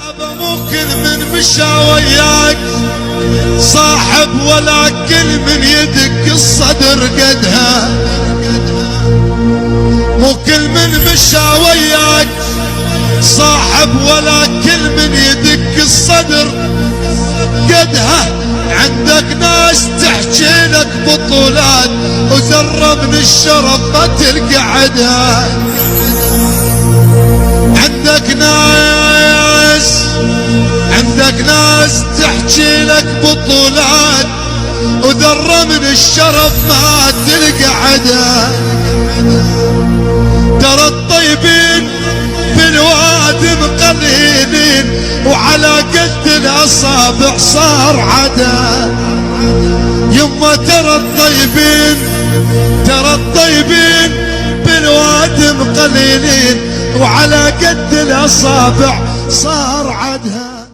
يابا مو كل من مشى وياك صاحب، ولا كل من يدك الصدر قدها. مو كل من مشى وياك صاحب، ولا كل من يدك الصدر قدها. عندك ناس تحكي لك بطولات وذرة من الشرف ما تلقى عدها. عندك ناس تحكي لك بطولات وذرة من الشرف ما تلقى عدها. ترى الطيبين في الوادي مقليلين وعلى قد الاصابع صار عدا. يما ترى الطيبين بالوادي مقليلين وعلى قد الاصابع صار عدها.